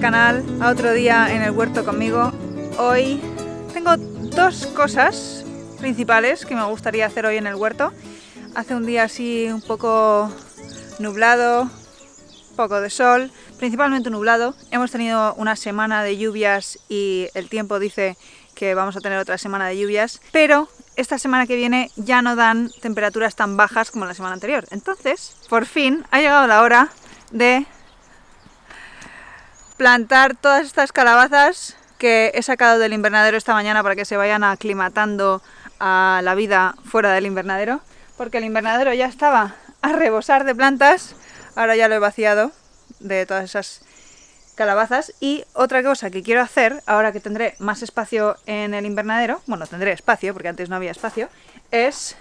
canal a otro día en el huerto conmigo. Hoy tengo dos cosas principales que me gustaría hacer hoy en el huerto. Hace un día así un poco nublado, un poco de sol, principalmente nublado. Hemos tenido una semana de lluvias y el tiempo dice que vamos a tener otra semana de lluvias, pero esta semana que viene ya no dan temperaturas tan bajas como la semana anterior. Entonces, por fin ha llegado la hora de plantar todas estas calabazas que he sacado del invernadero esta mañana para que se vayan aclimatando a la vida fuera del invernadero, porque el invernadero ya estaba a rebosar de plantas. Ahora ya lo he vaciado de todas esas calabazas. Y otra cosa que quiero hacer, ahora que tendré más espacio en el invernadero, bueno, tendré espacio porque antes no había espacio, es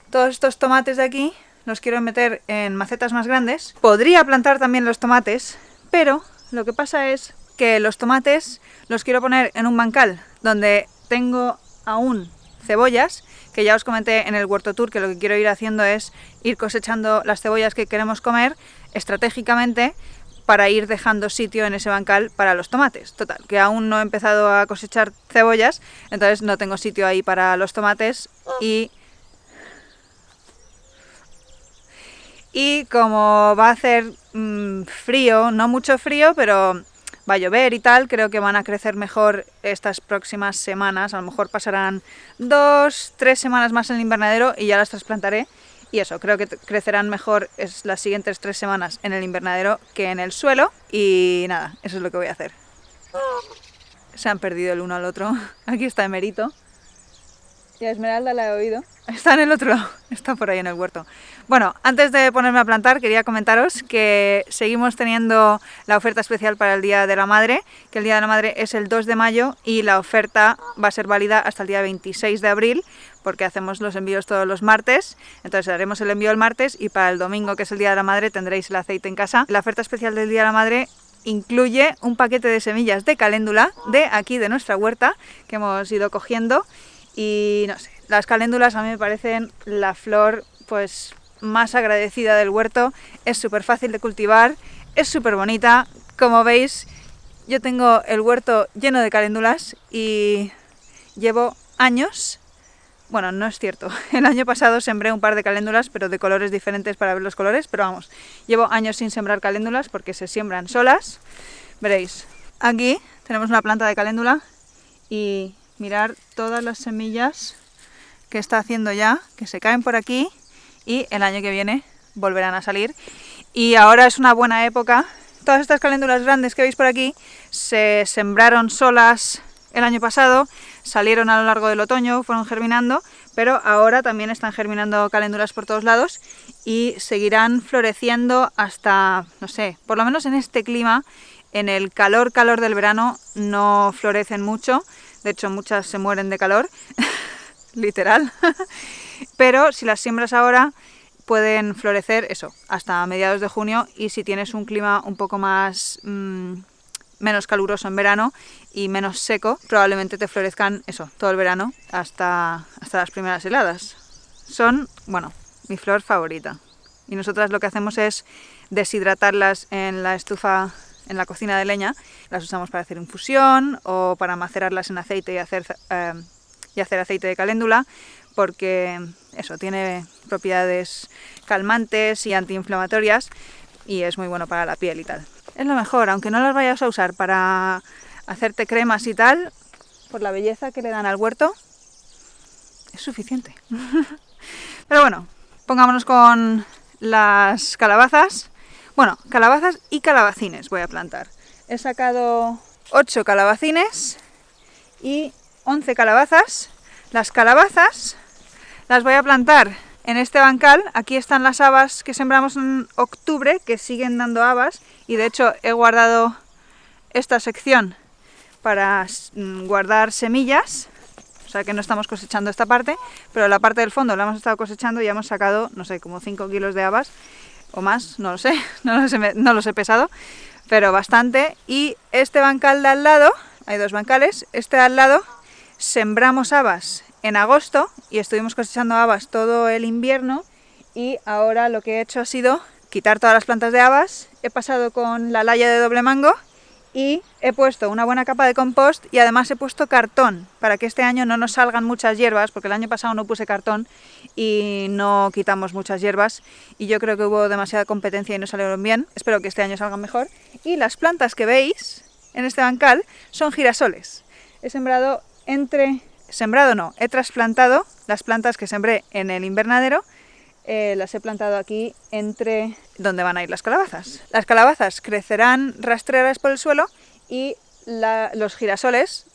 todos estos tomates de aquí, los quiero meter en macetas más grandes. Podría plantar también los tomates, pero lo que pasa es que los tomates los quiero poner en un bancal donde tengo aún cebollas, que ya os comenté en el huerto tour que lo que quiero ir haciendo es ir cosechando las cebollas que queremos comer estratégicamente para ir dejando sitio en ese bancal para los tomates. Total, que aún no he empezado a cosechar cebollas, entonces no tengo sitio ahí para los tomates y como va a hacer frío, no mucho frío, pero va a llover y tal, creo que van a crecer mejor estas próximas semanas. A lo mejor pasarán 2-3 semanas más en el invernadero y ya las trasplantaré. Y eso, creo que crecerán mejor las siguientes 3 semanas en el invernadero que en el suelo. Y nada, eso es lo que voy a hacer. Se han perdido el uno al otro. Aquí está Emerito. Y a Esmeralda la he oído. Está en el otro lado, está por ahí en el huerto. Bueno, antes de ponerme a plantar, quería comentaros que seguimos teniendo la oferta especial para el Día de la Madre, que el Día de la Madre es el 2 de mayo y la oferta va a ser válida hasta el día 26 de abril, porque hacemos los envíos todos los martes. Entonces haremos el envío el martes y para el domingo, que es el Día de la Madre, tendréis el aceite en casa. La oferta especial del Día de la Madre incluye un paquete de semillas de caléndula de aquí, de nuestra huerta, que hemos ido cogiendo. Y no sé, las caléndulas a mí me parecen la flor pues más agradecida del huerto. Es súper fácil de cultivar, es súper bonita. Como veis, yo tengo el huerto lleno de caléndulas y llevo años. Bueno, no es cierto. El año pasado sembré un par de caléndulas, pero de colores diferentes para ver los colores. Pero vamos, llevo años sin sembrar caléndulas porque se siembran solas. Veréis, aquí tenemos una planta de caléndula y mirar todas las semillas que está haciendo ya, que se caen por aquí y el año que viene volverán a salir. Y ahora es una buena época. Todas estas caléndulas grandes que veis por aquí se sembraron solas el año pasado, salieron a lo largo del otoño, fueron germinando, pero ahora también están germinando caléndulas por todos lados y seguirán floreciendo hasta, no sé, por lo menos en este clima. En el calor del verano no florecen mucho. De hecho, muchas se mueren de calor, literal. Pero si las siembras ahora, pueden florecer eso, hasta mediados de junio. Y si tienes un clima un poco más menos caluroso en verano y menos seco, probablemente te florezcan eso, todo el verano, hasta las primeras heladas. Son, bueno, mi flor favorita. Y nosotras lo que hacemos es deshidratarlas en la estufa, en la cocina de leña. Las usamos para hacer infusión o para macerarlas en aceite y hacer aceite de caléndula, porque eso tiene propiedades calmantes y antiinflamatorias y es muy bueno para la piel y tal. Es lo mejor, aunque no las vayas a usar para hacerte cremas y tal, por la belleza que le dan al huerto, es suficiente. Pero bueno, pongámonos con las calabazas. Bueno, calabazas y calabacines voy a plantar. He sacado 8 calabacines y 11 calabazas. Las calabazas las voy a plantar en este bancal. Aquí están las habas que sembramos en octubre, que siguen dando habas. Y de hecho he guardado esta sección para guardar semillas. O sea que no estamos cosechando esta parte, pero la parte del fondo la hemos estado cosechando y hemos sacado, no sé, como 5 kilos de habas. O más, no lo sé, no los he pesado, pero bastante. Y este bancal de al lado, hay 2 bancales, este de al lado sembramos habas en agosto y estuvimos cosechando habas todo el invierno y ahora lo que he hecho ha sido quitar todas las plantas de habas, he pasado con la laya de doble mango y he puesto una buena capa de compost y además he puesto cartón para que este año no nos salgan muchas hierbas, porque el año pasado no puse cartón y no quitamos muchas hierbas y yo creo que hubo demasiada competencia y no salieron bien. Espero que este año salgan mejor. Y las plantas que veis en este bancal son girasoles. He sembrado he trasplantado las plantas que sembré en el invernadero. Las he plantado aquí entre donde van a ir las calabazas. Las calabazas crecerán rastreras por el suelo y los girasoles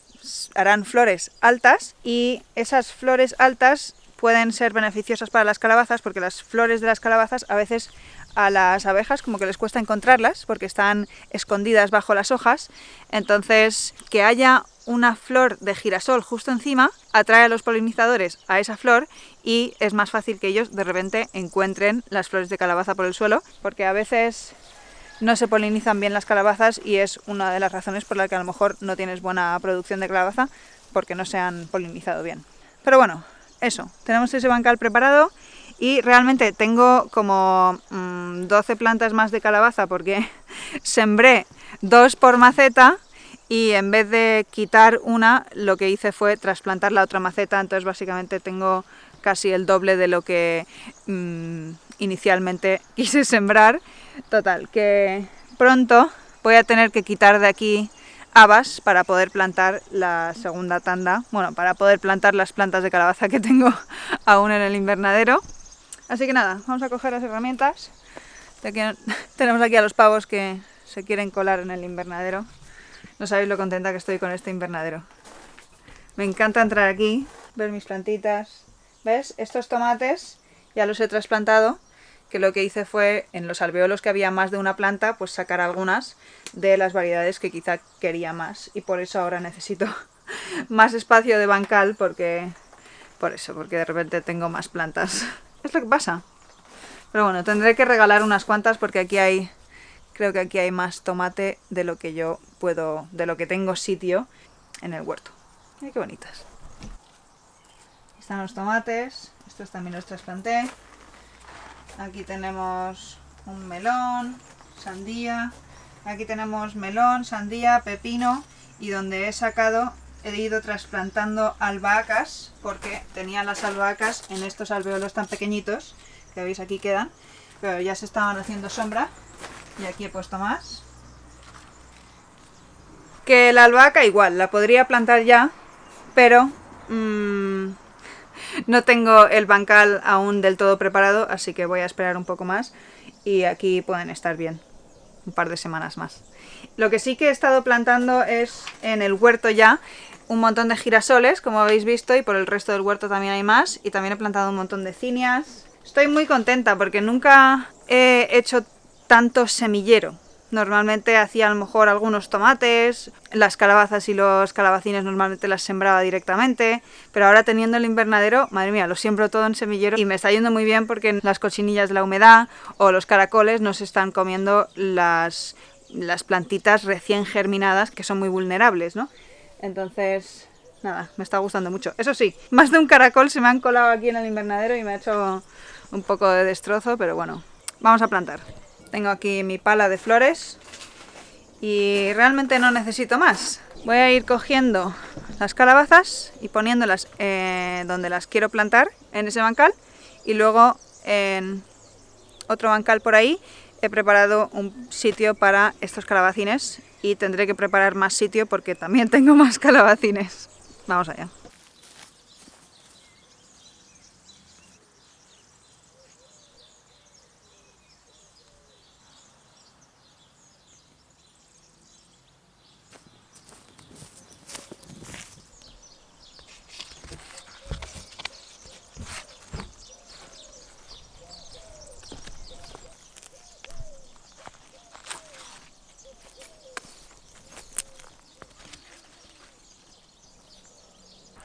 harán flores altas, y esas flores altas pueden ser beneficiosas para las calabazas porque las flores de las calabazas a veces a las abejas como que les cuesta encontrarlas porque están escondidas bajo las hojas. Entonces, que haya una flor de girasol justo encima atrae a los polinizadores a esa flor y es más fácil que ellos de repente encuentren las flores de calabaza por el suelo, porque a veces no se polinizan bien las calabazas y es una de las razones por las que a lo mejor no tienes buena producción de calabaza, porque no se han polinizado bien. Pero bueno, eso, tenemos ese bancal preparado y realmente tengo como 12 plantas más de calabaza porque sembré 2 por maceta y en vez de quitar una, lo que hice fue trasplantar la otra maceta, entonces básicamente tengo casi el doble de lo que inicialmente quise sembrar. Total, que pronto voy a tener que quitar de aquí habas para poder plantar la segunda tanda, bueno, para poder plantar las plantas de calabaza que tengo aún en el invernadero. Así que nada, vamos a coger las herramientas. Tenemos aquí a los pavos que se quieren colar en el invernadero. No sabéis lo contenta que estoy con este invernadero. Me encanta entrar aquí, ver mis plantitas. ¿Ves? Estos tomates ya los he trasplantado, que lo que hice fue en los alveolos que había más de una planta, pues sacar algunas de las variedades que quizá quería más. Y por eso ahora necesito más espacio de bancal, porque de repente tengo más plantas. Es lo que pasa. Pero bueno, tendré que regalar unas cuantas porque creo que aquí hay más tomate de lo que de lo que tengo sitio en el huerto. Mira qué bonitas. Están los tomates, estos también los trasplanté. Aquí tenemos un melón, sandía. Aquí tenemos melón, sandía, pepino, y donde he ido trasplantando albahacas porque tenía las albahacas en estos alveolos tan pequeñitos que veis aquí quedan, pero ya se estaban haciendo sombra y aquí he puesto más. Que la albahaca igual, la podría plantar ya, pero no tengo el bancal aún del todo preparado, así que voy a esperar un poco más y aquí pueden estar bien un par de semanas más. Lo que sí que he estado plantando es en el huerto ya un montón de girasoles, como habéis visto, y por el resto del huerto también hay más, y también he plantado un montón de zinnias. Estoy muy contenta porque nunca he hecho tanto semillero. Normalmente hacía a lo mejor algunos tomates, las calabazas y los calabacines normalmente las sembraba directamente, pero ahora teniendo el invernadero, madre mía, lo siembro todo en semillero y me está yendo muy bien porque las cochinillas de la humedad o los caracoles no se están comiendo las plantitas recién germinadas, que son muy vulnerables, ¿no? Entonces, nada, me está gustando mucho. Eso sí, más de un caracol se me han colado aquí en el invernadero y me ha hecho un poco de destrozo, pero bueno, vamos a plantar. Tengo aquí mi pala de flores y realmente no necesito más. Voy a ir cogiendo las calabazas y poniéndolas donde las quiero plantar, en ese bancal, y luego en otro bancal por ahí he preparado un sitio para estos calabacines y tendré que preparar más sitio porque también tengo más calabacines. Vamos allá.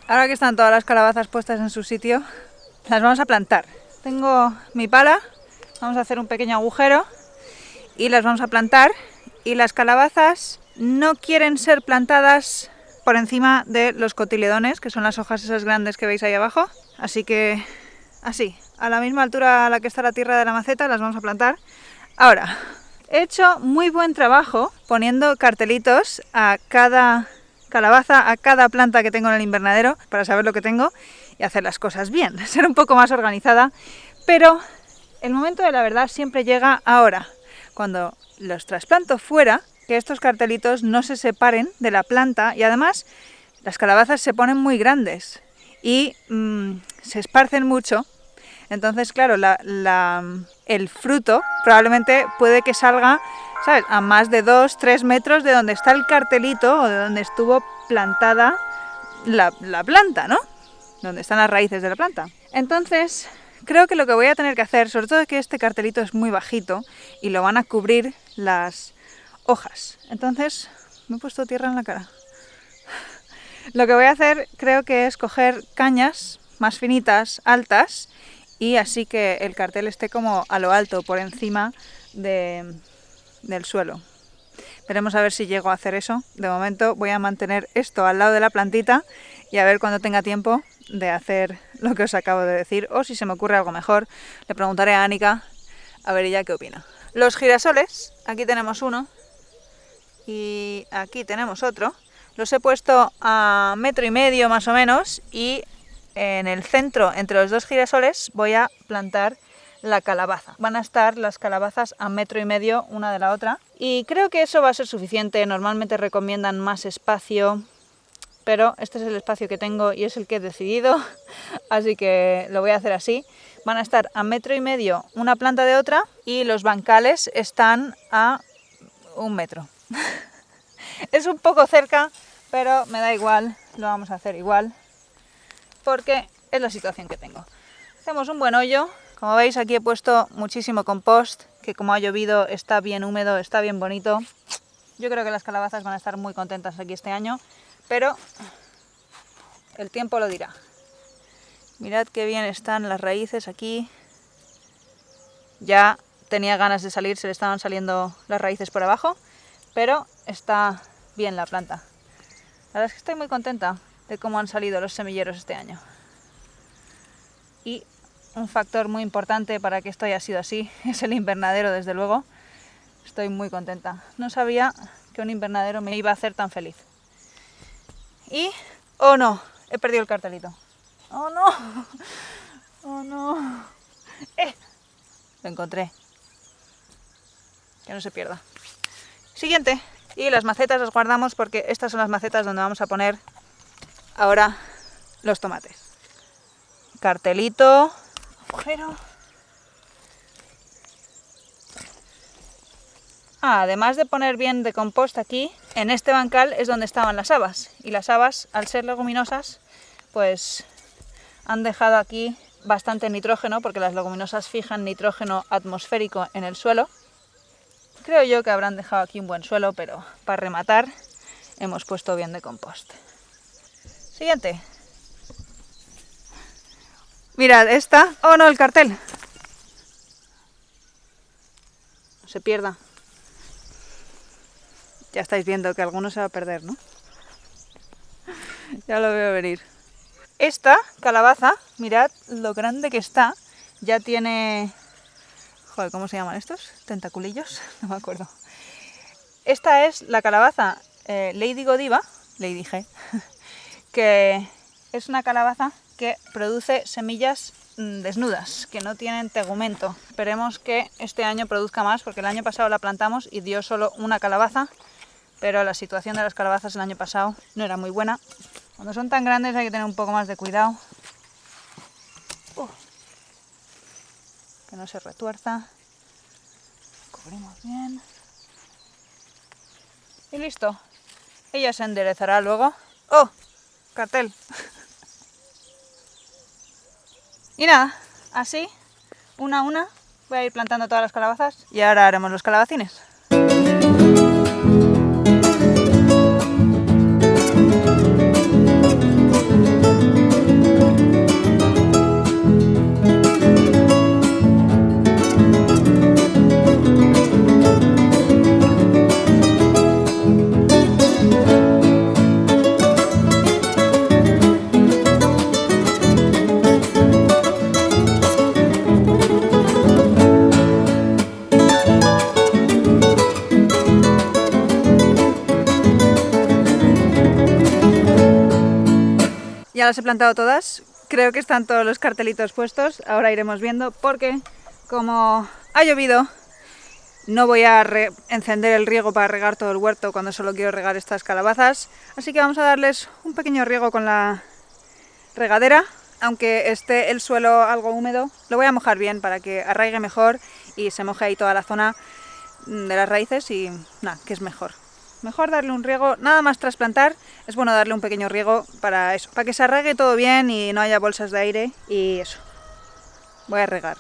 Ahora que están todas las calabazas puestas en su sitio, las vamos a plantar. Tengo mi pala, vamos a hacer un pequeño agujero y las vamos a plantar. Y las calabazas no quieren ser plantadas por encima de los cotiledones, que son las hojas esas grandes que veis ahí abajo. Así que, así, a la misma altura a la que está la tierra de la maceta, las vamos a plantar. Ahora, He hecho muy buen trabajo poniendo cartelitos a cada calabaza, a cada planta que tengo en el invernadero para saber lo que tengo y hacer las cosas bien, ser un poco más organizada, pero el momento de la verdad siempre llega ahora, cuando los trasplanto fuera, que estos cartelitos no se separen de la planta y además las calabazas se ponen muy grandes y se esparcen mucho. Entonces, claro, el fruto probablemente puede que salga, ¿sabes?, a más de 2-3 metros de donde está el cartelito o de donde estuvo plantada la planta, ¿no? Donde están las raíces de la planta. Entonces, creo que lo que voy a tener que hacer, sobre todo que este cartelito es muy bajito y lo van a cubrir las hojas. Entonces, me he puesto tierra en la cara. Lo que voy a hacer creo que es coger cañas más finitas, altas, y así que el cartel esté como a lo alto, por encima del suelo. Veremos a ver si llego a hacer eso. De momento voy a mantener esto al lado de la plantita y a ver cuando tenga tiempo de hacer lo que os acabo de decir, o si se me ocurre algo mejor, le preguntaré a Anika a ver ella qué opina. Los girasoles, aquí tenemos uno y aquí tenemos otro. Los he puesto a 1,5 metros más o menos y en el centro, entre los dos girasoles, voy a plantar la calabaza. Van a estar las calabazas a 1,5 metros una de la otra y creo que eso va a ser suficiente. Normalmente recomiendan más espacio, pero este es el espacio que tengo y es el que he decidido, así que lo voy a hacer así. Van a estar a 1,5 metros una planta de otra y los bancales están a 1 metro. Es un poco cerca, pero me da igual, lo vamos a hacer igual, porque es la situación que tengo. Hacemos un buen hoyo. Como veis, aquí he puesto muchísimo compost, que como ha llovido está bien húmedo, está bien bonito. Yo creo que las calabazas van a estar muy contentas aquí este año, pero el tiempo lo dirá. Mirad qué bien están las raíces aquí. Ya tenía ganas de salir, se le estaban saliendo las raíces por abajo, pero está bien la planta. La verdad es que estoy muy contenta de cómo han salido los semilleros este año. Y un factor muy importante para que esto haya sido así es el invernadero, desde luego. Estoy muy contenta. No sabía que un invernadero me iba a hacer tan feliz. Y... ¡oh no! He perdido el cartelito. ¡Oh no! ¡Oh no! Lo encontré. Que no se pierda. Siguiente. Y las macetas las guardamos porque estas son las macetas donde vamos a poner ahora los tomates. Cartelito, agujero. Además de poner bien de compost aquí, en este bancal es donde estaban las habas. Y las habas, al ser leguminosas, pues han dejado aquí bastante nitrógeno, porque las leguminosas fijan nitrógeno atmosférico en el suelo. Creo yo que habrán dejado aquí un buen suelo, pero para rematar hemos puesto bien de compost. Siguiente. Mirad, esta... ¡oh no, el cartel! No se pierda. Ya estáis viendo que alguno se va a perder, ¿no? Ya lo veo venir. Esta calabaza, mirad lo grande que está. Ya tiene... joder, ¿cómo se llaman estos? ¿Tentaculillos? No me acuerdo. Esta es la calabaza Lady Godiva, Lady G, que es una calabaza que produce semillas desnudas, que no tienen tegumento. Esperemos que este año produzca más, porque el año pasado la plantamos y dio solo una calabaza, pero la situación de las calabazas el año pasado no era muy buena. Cuando son tan grandes hay que tener un poco más de cuidado. Que no se retuerza. Cubrimos bien. Y listo. Ella se enderezará luego. ¡Oh! Cartel. Y nada, así, una a una, voy a ir plantando todas las calabazas y ahora haremos los calabacines. Ya las he plantado todas. Creo que están todos los cartelitos puestos. Ahora iremos viendo porque como ha llovido, no voy a encender el riego para regar todo el huerto cuando solo quiero regar estas calabazas. Así que vamos a darles un pequeño riego con la regadera. Aunque esté el suelo algo húmedo, lo voy a mojar bien para que arraigue mejor y se moje ahí toda la zona de las raíces y nada, que es mejor. Mejor darle un riego, nada más trasplantar, es bueno darle un pequeño riego para eso, para que se arraigue todo bien y no haya bolsas de aire y eso. Voy a regar.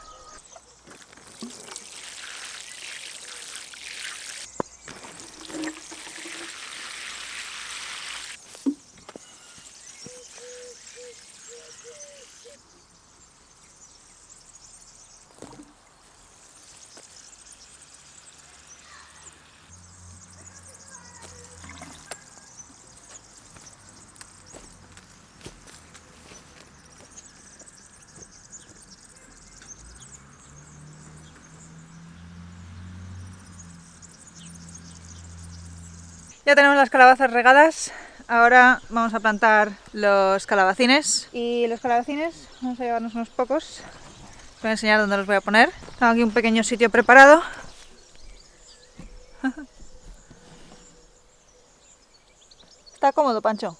Ya tenemos las calabazas regadas, ahora vamos a plantar los calabacines. Y los calabacines, vamos a llevarnos unos pocos. Os voy a enseñar dónde los voy a poner. Tengo aquí un pequeño sitio preparado. Está cómodo, Pancho.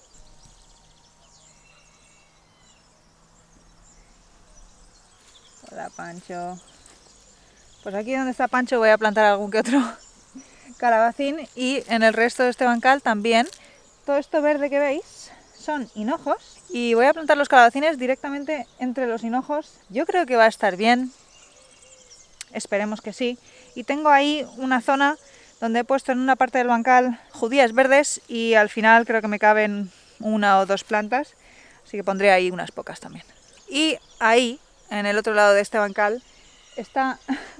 Hola, Pancho. Pues aquí donde está Pancho voy a plantar algún que otro calabacín y en el resto de este bancal también. Todo esto verde que veis son hinojos y voy a plantar los calabacines directamente entre los hinojos. Yo creo que va a estar bien, esperemos que sí. Y tengo ahí una zona donde he puesto en una parte del bancal judías verdes y al final creo que me caben una o dos plantas, así que pondré ahí unas pocas también. Y ahí, en el otro lado de este bancal, está...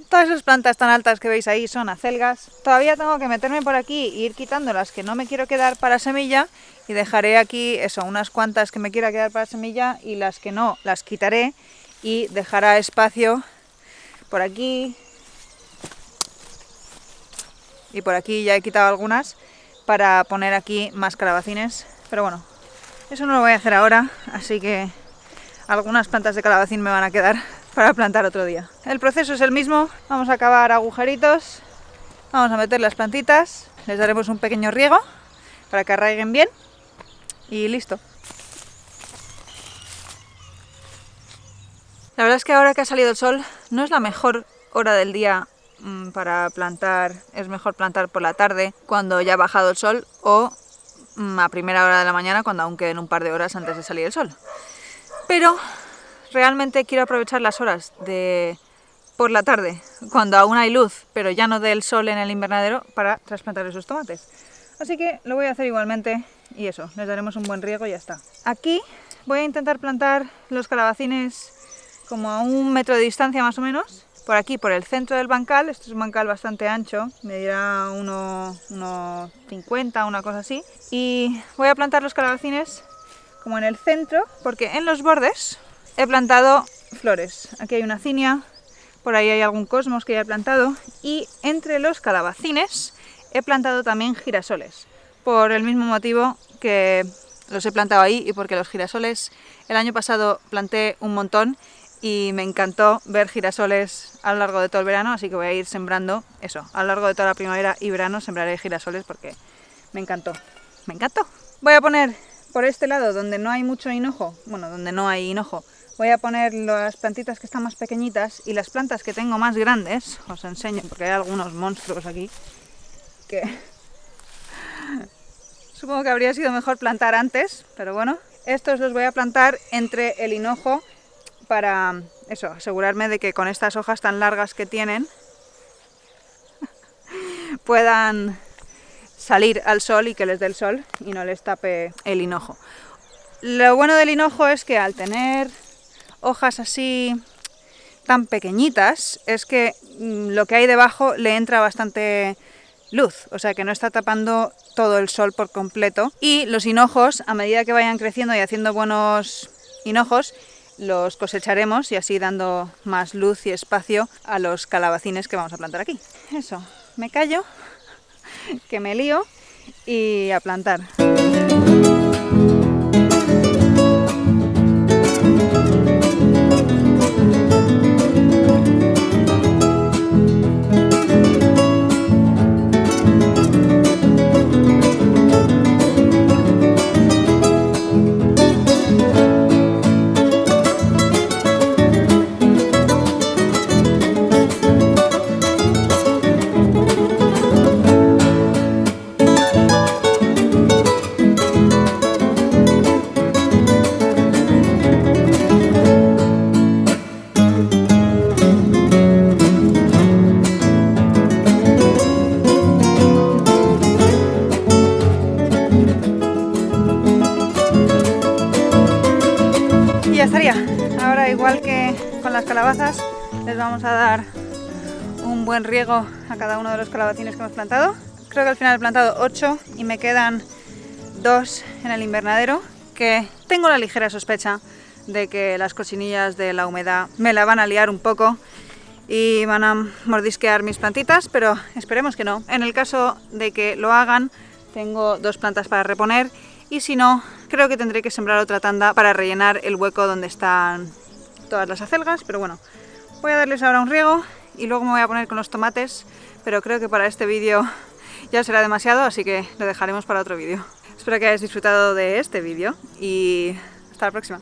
Todas esas plantas tan altas que veis ahí son acelgas. Todavía tengo que meterme por aquí e ir quitando las que no me quiero quedar para semilla y dejaré aquí eso, unas cuantas que me quiera quedar para semilla y las que no las quitaré y dejará espacio por aquí y por aquí. Ya he quitado algunas para poner aquí más calabacines, pero bueno, eso no lo voy a hacer ahora, así que algunas plantas de calabacín me van a quedar para plantar otro día. El proceso es el mismo, vamos a cavar agujeritos, vamos a meter las plantitas, les daremos un pequeño riego para que arraiguen bien y listo. La verdad es que ahora que ha salido el sol no es la mejor hora del día para plantar, es mejor plantar por la tarde cuando ya ha bajado el sol o a primera hora de la mañana cuando aún queden un par de horas antes de salir el sol. Pero realmente quiero aprovechar las horas de por la tarde, cuando aún hay luz, pero ya no del sol en el invernadero, para trasplantar esos tomates. Así que lo voy a hacer igualmente y eso, les daremos un buen riego y ya está. Aquí voy a intentar plantar los calabacines como a 1 metro de distancia más o menos. Por aquí, por el centro del bancal, esto es un bancal bastante ancho, medirá 1,50, una cosa así. Y voy a plantar los calabacines como en el centro, porque en los bordes he plantado flores. Aquí hay una cinia, por ahí hay algún cosmos que ya he plantado y entre los calabacines he plantado también girasoles, por el mismo motivo que los he plantado ahí y porque los girasoles el año pasado planté un montón y me encantó ver girasoles a lo largo de todo el verano, así que voy a ir sembrando eso, a lo largo de toda la primavera y verano sembraré girasoles porque me encantó, me encantó. Voy a poner por este lado donde no hay mucho hinojo, bueno, donde no hay hinojo, voy a poner las plantitas que están más pequeñitas y las plantas que tengo más grandes, os enseño porque hay algunos monstruos aquí que supongo que habría sido mejor plantar antes, pero bueno, estos los voy a plantar entre el hinojo para eso, asegurarme de que con estas hojas tan largas que tienen puedan salir al sol y que les dé el sol y no les tape el hinojo. Lo bueno del hinojo es que al tener hojas así tan pequeñitas es que lo que hay debajo le entra bastante luz, o sea que no está tapando todo el sol por completo. Y los hinojos, a medida que vayan creciendo y haciendo buenos hinojos, los cosecharemos y así dando más luz y espacio a los calabacines que vamos a plantar aquí. Eso, me callo, que me lío y a plantar. ya estaría. Ahora, igual que con las calabazas, les vamos a dar un buen riego a cada uno de los calabacines que hemos plantado. Creo que al final he plantado 8 y me quedan 2 en el invernadero, que tengo la ligera sospecha de que las cochinillas de la humedad me la van a liar un poco y van a mordisquear mis plantitas, pero esperemos que no. En el caso de que lo hagan, tengo 2 plantas para reponer y si no, creo que tendré que sembrar otra tanda para rellenar el hueco donde están todas las acelgas, pero bueno, voy a darles ahora un riego y luego me voy a poner con los tomates, pero creo que para este vídeo ya será demasiado, así que lo dejaremos para otro vídeo. Espero que hayáis disfrutado de este vídeo y hasta la próxima.